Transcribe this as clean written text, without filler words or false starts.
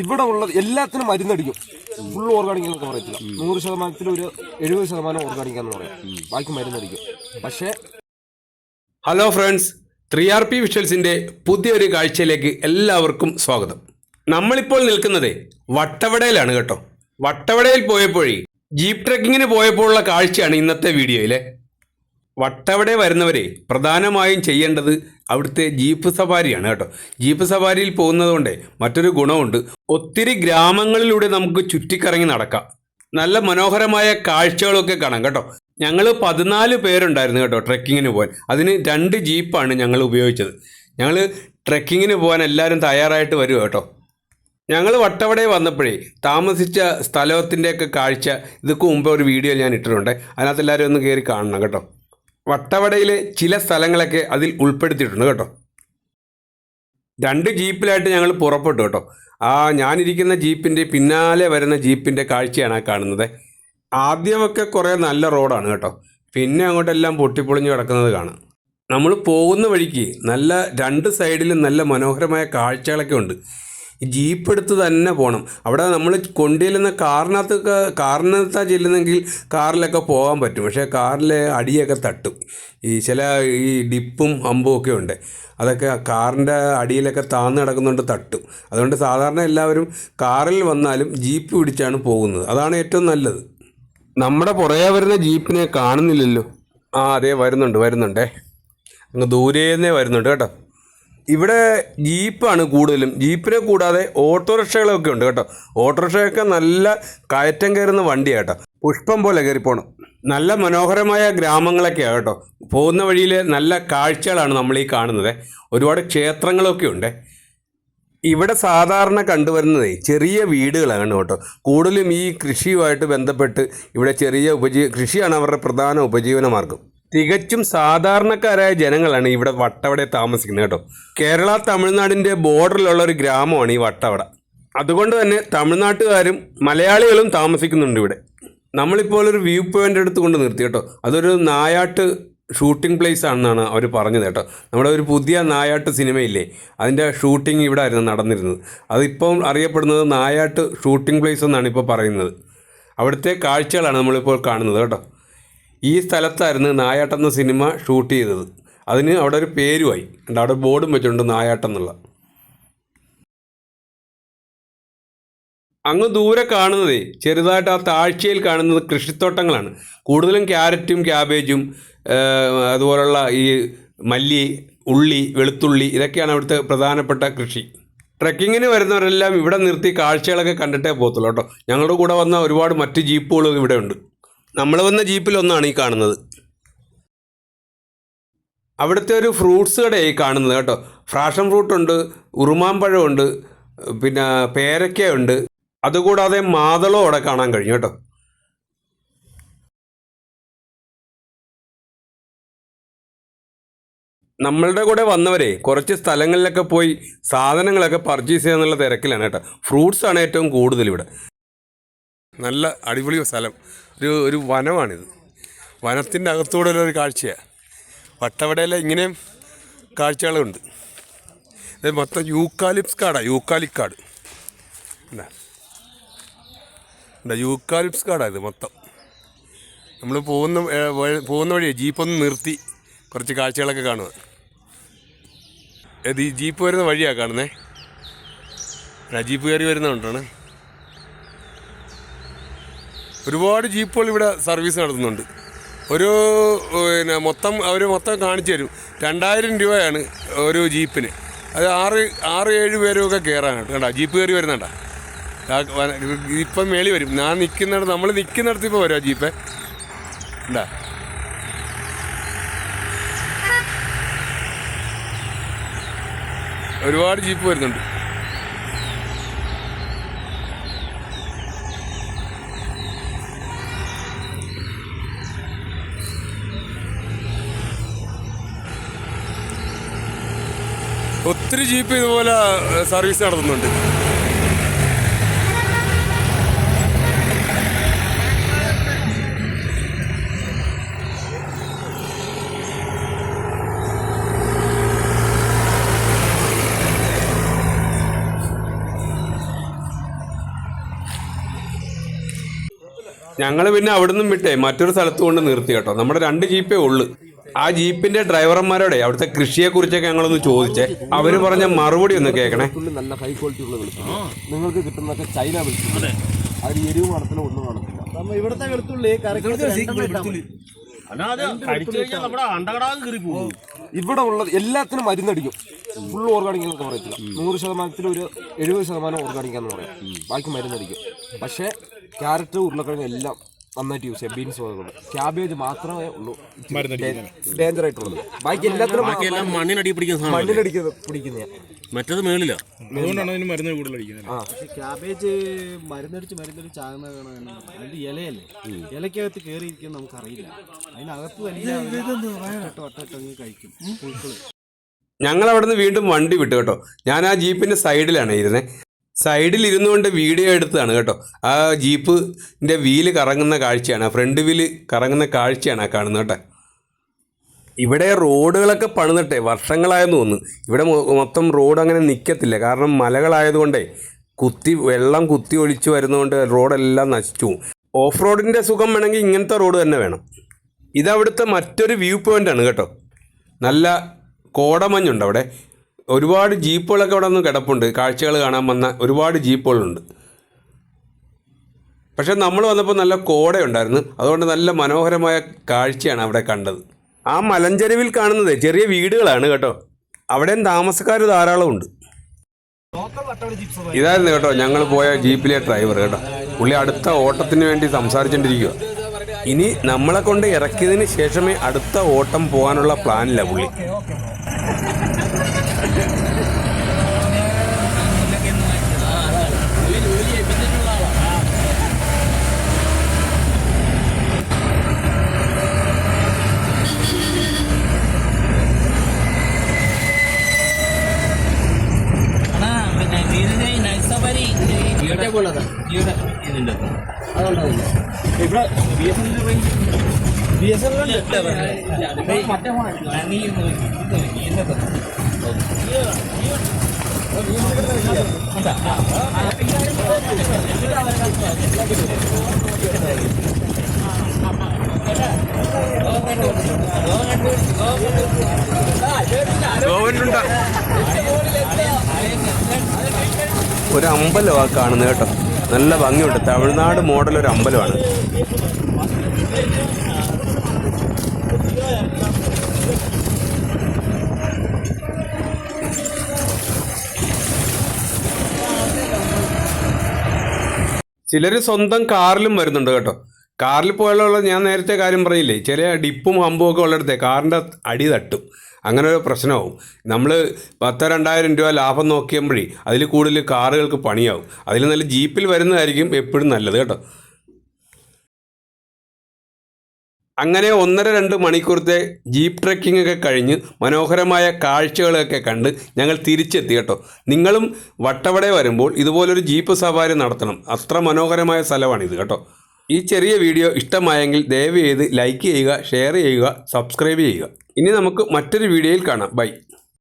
ഇവിടെ ഉള്ളത് എല്ലാത്തിനും മരുന്നടിക്കും. ഫുൾ ഓർഗാനിക് എന്നൊക്കെ പറയത്തില്ല. 100% ഒരു 70% ഓർഗാനിക് എന്ന് പറയാം. ബാക്കി മരുന്നടിക്കും. പക്ഷേ ഹലോ ഫ്രണ്ട്സ്, 3RP വിഷ്വൽസിൻ്റെ പുതിയൊരു കാഴ്ചയിലേക്ക് എല്ലാവർക്കും സ്വാഗതം. നമ്മളിപ്പോൾ നിൽക്കുന്നത് വട്ടവടയിലാണ് കേട്ടോ. വട്ടവടയിൽ പോയപ്പോഴേ ജീപ്പ് ട്രക്കിങ്ങിന് പോയപ്പോഴുള്ള കാഴ്ചയാണ് ഇന്നത്തെ വീഡിയോയിലെ. വട്ടവട വരുന്നവരെ പ്രധാനമായും ചെയ്യേണ്ടത് അവിടുത്തെ ജീപ്പ് സവാരിയാണ് കേട്ടോ. ജീപ്പ് സവാരിയിൽ പോകുന്നത് കൊണ്ട് മറ്റൊരു ഗുണമുണ്ട്. ഒത്തിരി ഗ്രാമങ്ങളിലൂടെ നമുക്ക് ചുറ്റിക്കറങ്ങി നടക്കാം. നല്ല മനോഹരമായ കാഴ്ചകളൊക്കെ കാണാം കേട്ടോ. ഞങ്ങൾ 14 പേരുണ്ടായിരുന്നു കേട്ടോ ട്രെക്കിങ്ങിന് പോകാൻ. അതിന് 2 ജീപ്പാണ് ഞങ്ങൾ ഉപയോഗിച്ചത്. ഞങ്ങൾ ട്രെക്കിങ്ങിന് പോകാൻ എല്ലാവരും തയ്യാറായിട്ട് വരും കേട്ടോ. ഞങ്ങൾ വട്ടവടയിൽ വന്നപ്പോഴേ താമസിച്ച സ്ഥലത്തിൻ്റെയൊക്കെ കാഴ്ച ഇതൊക്കെ മുമ്പ് ഒരു വീഡിയോ ഞാൻ ഇട്ടിട്ടുണ്ട്. അതിനകത്ത് എല്ലാവരും ഒന്ന് കയറി കാണണം കേട്ടോ. വട്ടവടയിലെ ചില സ്ഥലങ്ങളൊക്കെ അതിൽ ഉൾപ്പെടുത്തിയിട്ടുണ്ട് കേട്ടോ. 2 ജീപ്പിലായിട്ട് ഞങ്ങൾ പുറപ്പെട്ടു കേട്ടോ. ഞാനിരിക്കുന്ന ജീപ്പിൻ്റെ പിന്നാലെ വരുന്ന ജീപ്പിൻ്റെ കാഴ്ചയാണ് കാണുന്നത്. ആദ്യമൊക്കെ കുറേ നല്ല റോഡാണ് കേട്ടോ. പിന്നെ അങ്ങോട്ടെല്ലാം പൊട്ടിപ്പൊളിഞ്ഞ് കിടക്കുന്നത് കാണാം. നമ്മൾ പോകുന്ന വഴിക്ക് നല്ല 2 സൈഡിലും നല്ല മനോഹരമായ കാഴ്ചകളൊക്കെ ഉണ്ട്. ജീപ്പ് എടുത്ത് തന്നെ പോകണം. അവിടെ നമ്മൾ കൊണ്ടുചെല്ലുന്ന കാറിനകത്താണ് ചെല്ലുന്നെങ്കിൽ കാറിലൊക്കെ പോകാൻ പറ്റും. പക്ഷേ കാറിലെ അടിയൊക്കെ തട്ടും. ചില ഡിപ്പും അമ്പും ഒക്കെ ഉണ്ട്. അതൊക്കെ കാറിൻ്റെ അടിയിലൊക്കെ താന്ന് കിടക്കുന്നുണ്ട്, തട്ടും. അതുകൊണ്ട് സാധാരണ എല്ലാവരും കാറിൽ വന്നാലും ജീപ്പ് പിടിച്ചാണ് പോകുന്നത്. അതാണ് ഏറ്റവും നല്ലത്. നമ്മുടെ പുറകെ വരുന്ന ജീപ്പിനെ കാണുന്നില്ലല്ലോ. അതെ വരുന്നുണ്ടേ. അങ്ങ് ദൂരേന്നേ വരുന്നുണ്ട് കേട്ടോ. ഇവിടെ ജീപ്പാണ് കൂടുതലും. ജീപ്പിനെ കൂടാതെ ഓട്ടോറിക്ഷകളൊക്കെ ഉണ്ട് കേട്ടോ. ഓട്ടോറിക്ഷയൊക്കെ നല്ല കയറ്റം കയറുന്ന വണ്ടിയാണ് കേട്ടോ. പുഷ്പം പോലെ കയറിപ്പോണം. നല്ല മനോഹരമായ ഗ്രാമങ്ങളൊക്കെയാണ് കേട്ടോ. പോകുന്ന വഴിയിൽ നല്ല കാഴ്ചകളാണ് നമ്മൾ ഈ കാണുന്നത്. ഒരുപാട് ക്ഷേത്രങ്ങളൊക്കെ ഉണ്ട്. ഇവിടെ സാധാരണ കണ്ടുവരുന്നത് ചെറിയ വീടുകളാണ് കേട്ടോ. കൂടുതലും ഈ കൃഷിയുമായിട്ട് ബന്ധപ്പെട്ട് ഇവിടെ ചെറിയ കൃഷിയാണ് അവരുടെ പ്രധാന ഉപജീവന മാർഗം. തികച്ചും സാധാരണക്കാരായ ജനങ്ങളാണ് ഇവിടെ വട്ടവടയിൽ താമസിക്കുന്നത് കേട്ടോ. കേരള തമിഴ്നാടിൻ്റെ ബോർഡറിലുള്ള ഒരു ഗ്രാമമാണ് ഈ വട്ടവട. അതുകൊണ്ട് തന്നെ തമിഴ്നാട്ടുകാരും മലയാളികളും താമസിക്കുന്നുണ്ട് ഇവിടെ. നമ്മളിപ്പോൾ ഒരു വ്യൂ പോയിൻ്റ് എടുത്ത് കൊണ്ട് നിർത്തി കേട്ടോ. അതൊരു നായാട്ട് ഷൂട്ടിംഗ് പ്ലേസ് ആണെന്നാണ് അവർ പറഞ്ഞത് കേട്ടോ. നമ്മുടെ ഒരു പുതിയ നായാട്ട് സിനിമയില്ലേ, അതിൻ്റെ ഷൂട്ടിംഗ് ഇവിടെ ആയിരുന്നു നടന്നിരുന്നത്. അതിപ്പം അറിയപ്പെടുന്നത് നായാട്ട് ഷൂട്ടിംഗ് പ്ലേസ് എന്നാണ് ഇപ്പോൾ പറയുന്നത്. അവിടുത്തെ കാഴ്ചകളാണ് നമ്മളിപ്പോൾ കാണുന്നത് കേട്ടോ. ഈ സ്ഥലത്തായിരുന്നു നായാട്ടെന്ന സിനിമ ഷൂട്ട് ചെയ്തത്. അതിന് അവിടെ ഒരു പേരുമായി. അവിടെ ബോർഡും വെച്ചിട്ടുണ്ട് നായാട്ടെന്നുള്ള. അങ്ങ് ദൂരെ കാണുന്നതേ ചെറുതായിട്ട് ആ താഴ്ചയിൽ കാണുന്നത് കൃഷിത്തോട്ടങ്ങളാണ്. കൂടുതലും ക്യാരറ്റും ക്യാബേജും അതുപോലുള്ള ഈ മല്ലി, ഉള്ളി, വെളുത്തുള്ളി ഇതൊക്കെയാണ് അവിടുത്തെ പ്രധാനപ്പെട്ട കൃഷി. ട്രെക്കിങ്ങിന് വരുന്നവരെല്ലാം ഇവിടെ നിർത്തി കാഴ്ചകളൊക്കെ കണ്ടിട്ടേ പോകത്തുള്ളൂ കേട്ടോ. ഞങ്ങളുടെ കൂടെ വന്ന ഒരുപാട് മറ്റ് ജീപ്പുകളും ഇവിടെ ഉണ്ട്. നമ്മൾ വന്ന ജീപ്പിലൊന്നാണ് ഈ കാണുന്നത്. അവിടുത്തെ ഒരു ഫ്രൂട്ട്സ് കടയായി കാണുന്നത് കേട്ടോ. ഫ്രാഷൻ ഫ്രൂട്ടുണ്ട്, ഉറുമാമ്പഴമുണ്ട്, പിന്നെ പേരയ്ക്കയുണ്ട്. അതുകൂടാതെ മാതളവും അവിടെ കാണാൻ കഴിഞ്ഞു കേട്ടോ. നമ്മളുടെ കൂടെ വന്നവരെ കുറച്ച് സ്ഥലങ്ങളിലൊക്കെ പോയി സാധനങ്ങളൊക്കെ പർച്ചേസ് ചെയ്യാന്നുള്ള തിരക്കിലാണ് കേട്ടോ. ഫ്രൂട്ട്സാണ് ഏറ്റവും കൂടുതൽ ഇവിടെ. നല്ല അടിപൊളി സ്ഥലം. ഒരു വനമാണിത്. വനത്തിൻ്റെ അകത്തൂടെയുള്ള ഒരു കാഴ്ചയാണ്. വട്ടവടയിലെ ഇങ്ങനെയും കാഴ്ചകളുണ്ട്. ഇത് മൊത്തം യൂക്കാലിപ്സ് കാടാണ്. യൂക്കാലിക്കാട് യൂക്കാലിപ്സ് കാടാണ് ഇത് മൊത്തം. നമ്മൾ പോകുന്ന വഴി ജീപ്പൊന്ന് നിർത്തി കുറച്ച് കാഴ്ചകളൊക്കെ കാണുക. ഈ ജീപ്പ് വരുന്ന വഴിയാണ് കാണുന്നത്. ജീപ്പ് കയറി വരുന്നതുകൊണ്ടാണ്. ഒരുപാട് ജീപ്പുകൾ ഇവിടെ സർവീസ് നടത്തുന്നുണ്ട്. മൊത്തം കാണിച്ചു തരും. 2000 രൂപയാണ് ഒരു ജീപ്പിന്. അത് 6-7 പേരുമൊക്കെ കയറാൻ കേട്ടോ. ജീപ്പ് കയറി വരുന്നുണ്ടാ. ഇപ്പം മേളി വരും. നമ്മൾ നിൽക്കുന്നിടത്ത് ഇപ്പോൾ വരും ആ ജീപ്പേ ഉണ്ടാ. ഒരുപാട് ജീപ്പ് വരുന്നുണ്ട്. ഒത്തിരി ജീപ്പ് ഇതുപോലെ സർവീസ് നടത്തുന്നുണ്ട്. ഞങ്ങൾ പിന്നെ അവിടെ നിന്നും വിട്ടേ മറ്റൊരു സ്ഥലത്ത് കൊണ്ട് നിർത്തി കേട്ടോ. നമ്മുടെ 2 ജീപ്പേ ഉള്ളു. ആ ജീപ്പിന്റെ ഡ്രൈവർമാരോടെ അവിടുത്തെ കൃഷിയെ കുറിച്ചൊക്കെ ഞങ്ങളൊന്ന് ചോദിച്ചേ. അവര് പറഞ്ഞ മറുപടി ഒന്ന് കേൾക്കണേ. നല്ല ഹൈ ക്വാളിറ്റി ഉള്ള വെളുത്തുള്ളി നിങ്ങൾക്ക് കിട്ടുന്നതൊക്കെ ചൈന വെളുത്തുള്ളി, അതിൽ എരിവ് കാണത്തില്ല, ഒന്നും കാണത്തില്ല. ഇവിടുത്തെ വെളുത്തുള്ളി ഇവിടെ ഉള്ളത് എല്ലാത്തിനും മരുന്നടിക്കും. ഫുൾ ഓർഗാനിക് എന്നൊക്കെ പറയത്തില്ല. 100% ഒരു 70% ഓർഗാനിക്കാന്ന് പറയാം. ബാക്കി മരുന്നടിക്കും. പക്ഷേ ക്യാരറ്റ്, ഉരുളക്കിഴങ്ങ് എല്ലാം നന്നായിട്ട് യൂസ് ചെയ്യാം. ബീൻസ് വകകൾ, ക്യാബേജ് മാത്രമേ ഉള്ളൂ ഡേഞ്ചർ ആയിട്ടുള്ളത്. ബാക്കി എല്ലാത്തിനും മണ്ണിനടി പിടിക്കുന്ന മറ്റത് മേളില്ല. ക്യാബേജ് മരുന്നടിച്ച് ആകുന്നതാണ്. അതിന്റെ ഇലയല്ലേ, ഇലക്കകത്ത് കയറിയിരിക്കും നമുക്കറിയില്ല. അതിനകത്ത് വലിയ ഒട്ടങ്ങ് കഴിക്കും പുഴുക്കള്. ഞങ്ങൾ അവിടെ നിന്ന് വീണ്ടും വണ്ടി വിട്ടു കേട്ടോ. ഞാൻ ആ ജീപ്പിന്റെ സൈഡിലാണ് ഇരുന്നത്. സൈഡിൽ ഇരുന്നുകൊണ്ട് വീഡിയോ എടുത്തതാണ് കേട്ടോ. ആ ജീപ്പിൻ്റെ വീല് കറങ്ങുന്ന കാഴ്ചയാണ്, ഫ്രണ്ട് വീല് കറങ്ങുന്ന കാഴ്ചയാണ് ആ കാണുന്നത് കേട്ടോ. ഇവിടെ റോഡുകളൊക്കെ പണിതിട്ടെ വർഷങ്ങളായെന്ന് തോന്നുന്നു. ഇവിടെ മൊത്തം റോഡ് അങ്ങനെ നിൽക്കത്തില്ല. കാരണം മലകളായതുകൊണ്ടേ വെള്ളം കുത്തി ഒലിച്ച് വരുന്നതുകൊണ്ട് റോഡെല്ലാം നശിച്ചു പോകും. ഓഫ് റോഡിൻ്റെ സുഖം വേണമെങ്കിൽ ഇങ്ങനത്തെ റോഡ് തന്നെ വേണം. ഇതവിടുത്തെ മറ്റൊരു വ്യൂ പോയിൻ്റാണ് കേട്ടോ. നല്ല കോടമഞ്ഞുണ്ട് അവിടെ. ഒരുപാട് ജീപ്പുകളൊക്കെ അവിടെ നിന്ന് കിടപ്പുണ്ട്. കാഴ്ചകൾ കാണാൻ വന്ന ഒരുപാട് ജീപ്പുകളുണ്ട്. പക്ഷേ നമ്മൾ വന്നപ്പോൾ നല്ല കോടയുണ്ടായിരുന്നു. അതുകൊണ്ട് നല്ല മനോഹരമായ കാഴ്ചയാണ് അവിടെ കണ്ടത്. ആ മലഞ്ചെരുവിൽ കാണുന്നത് ചെറിയ വീടുകളാണ് കേട്ടോ. അവിടെയും താമസക്കാർ ധാരാളമുണ്ട്. ഇതായിരുന്നു കേട്ടോ ഞങ്ങൾ പോയ ജീപ്പിലെ ഡ്രൈവർ കേട്ടോ. പുള്ളി അടുത്ത ഓട്ടത്തിന് വേണ്ടി സംസാരിച്ചുകൊണ്ടിരിക്കുക. ഇനി നമ്മളെ കൊണ്ട് ഇറക്കിയതിന് ശേഷമേ അടുത്ത ഓട്ടം പോകാനുള്ള പ്ലാനില്ല പുള്ളി. ഒരു അമ്പലമാണ് കാണുന്നത് കേട്ടോ. നല്ല ഭംഗിയുണ്ട്. തമിഴ്നാട് മോഡൽ ഒരു അമ്പലമാണ്. ചിലർ സ്വന്തം കാറിലും വരുന്നുണ്ട് കേട്ടോ. കാറിൽ പോയാലുള്ള ഞാൻ നേരത്തെ കാര്യം പറഞ്ഞില്ലേ, ചെറിയ ഡിപ്പും ഹമ്പും ഒക്കെ ഉള്ളിടത്തെ കാറിൻ്റെ അടി തട്ടും. അങ്ങനെ ഒരു പ്രശ്നമാവും. നമ്മൾ 10,000-2,000 രൂപ ലാഭം നോക്കിയപ്പോഴേ അതിൽ കൂടുതൽ കാറുകൾക്ക് പണിയാവും. അതിൽ നല്ല ജീപ്പിൽ വരുന്നതായിരിക്കും എപ്പോഴും നല്ലത് കേട്ടോ. അങ്ങനെ 1.5-2 മണിക്കൂറത്തെ ജീപ്പ് ട്രെക്കിംഗ് ഒക്കെ കഴിഞ്ഞ് മനോഹരമായ കാഴ്ചകളൊക്കെ കണ്ട് ഞങ്ങൾ തിരിച്ചെത്തി കേട്ടോ. നിങ്ങളും വട്ടവട വരുമ്പോൾ ഇതുപോലൊരു ജീപ്പ് സവാരി നടത്തണം. അത്ര മനോഹരമായ സ്ഥലമാണിത് കേട്ടോ. ഈ ചെറിയ വീഡിയോ ഇഷ്ടമായെങ്കിൽ ദയവ് ചെയ്ത് ലൈക്ക് ചെയ്യുക, ഷെയർ ചെയ്യുക, സബ്സ്ക്രൈബ് ചെയ്യുക. ഇനി നമുക്ക് മറ്റൊരു വീഡിയോയിൽ കാണാം. ബൈ.